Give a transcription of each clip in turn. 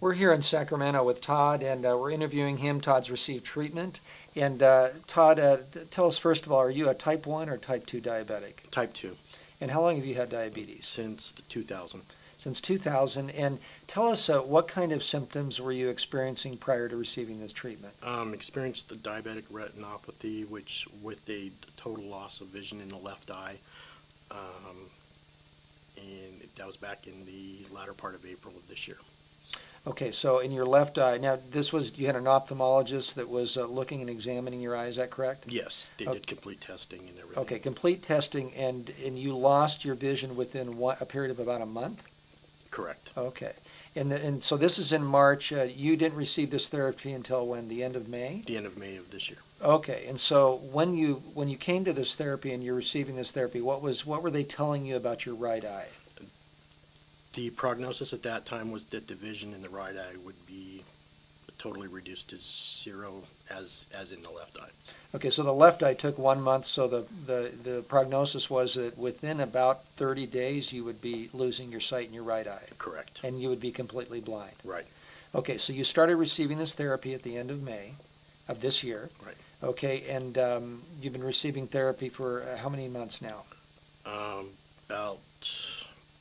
We're here in Sacramento with Todd, and we're interviewing him. Todd's received treatment. And Todd, tell us first of all, are you a type 1 or type 2 diabetic? Type 2. And how long have you had diabetes? Since 2000. Since 2000. And tell us what kind of symptoms were you experiencing prior to receiving this treatment? Experienced the diabetic retinopathy, which with a total loss of vision in the left eye. And that was back in the latter part of April of this year. Okay, so in your left eye, now you had an ophthalmologist that was looking and examining your eye, is that correct? Yes, they did complete testing and everything. Okay, complete testing, and you lost your vision within a period of about a month? Correct. Okay, and so this is in March. You didn't receive this therapy until when? The end of May? The end of May of this year. Okay, and so when you came to this therapy and you're receiving this therapy, what were they telling you about your right eye? The prognosis at that time was that the vision in the right eye would be totally reduced to zero as in the left eye. Okay, so the left eye took 1 month, so the prognosis was that within about 30 days you would be losing your sight in your right eye. Correct. And you would be completely blind. Right. Okay, so you started receiving this therapy at the end of May of this year. Right. Okay, and you've been receiving therapy for how many months now? About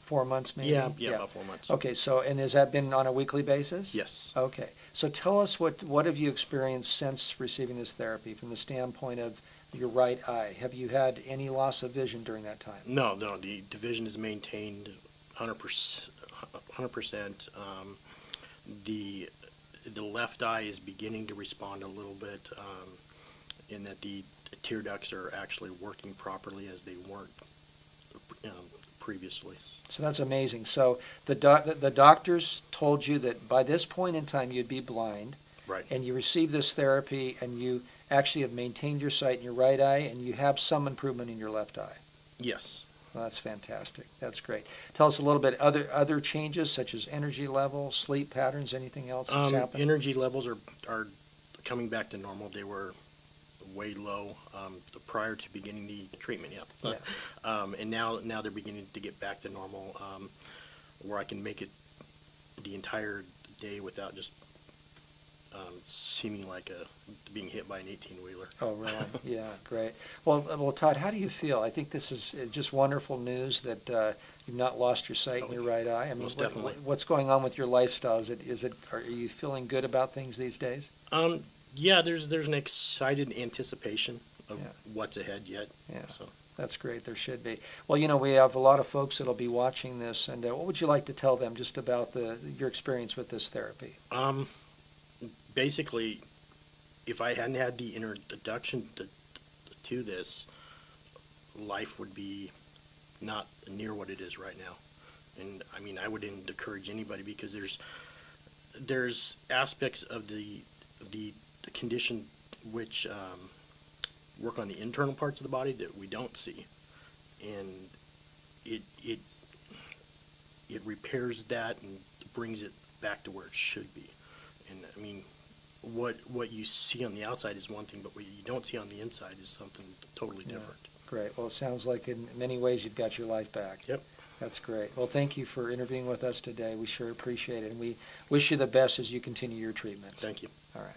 4 months maybe? Yeah, about 4 months. Okay, so, and has that been on a weekly basis? Yes. Okay, so tell us what have you experienced since receiving this therapy from the standpoint of your right eye? Have you had any loss of vision during that time? No, the vision is maintained 100%. 100%. The left eye is beginning to respond a little bit in that the tear ducts are actually working properly as they weren't previously. So that's amazing. So the doctors told you that by this point in time you'd be blind. Right. And you received this therapy and you actually have maintained your sight in your right eye and you have some improvement in your left eye. Yes. Well, that's fantastic. That's great. Tell us a little bit other changes such as energy level, sleep patterns, anything else that's happened? Energy levels are coming back to normal. They were way low prior to beginning the treatment. Yeah. And now they're beginning to get back to normal, where I can make it the entire day without just seeming like being hit by an 18-wheeler. Oh, really? Yeah, great. Well, Todd, how do you feel? I think this is just wonderful news that you've not lost your sight in your right eye. I mean, most definitely. What's going on with your lifestyle? Are you feeling good about things these days? Yeah, there's an excited anticipation of Yeah. what's ahead yet. Yeah. So. That's great. There should be. Well, we have a lot of folks that'll be watching this, and what would you like to tell them just about your experience with this therapy? Basically, if I hadn't had the introduction to this, life would be not near what it is right now. And I mean, I wouldn't encourage anybody because there's aspects of the condition which work on the internal parts of the body that we don't see, and it repairs that and brings it back to where it should be. And I mean, what you see on the outside is one thing, but what you don't see on the inside is something totally different. Great. Well, it sounds like in many ways you've got your life back. Yep. That's great. Well, thank you for interviewing with us today. We sure appreciate it, and we wish you the best as you continue your treatments. Thank you. All right.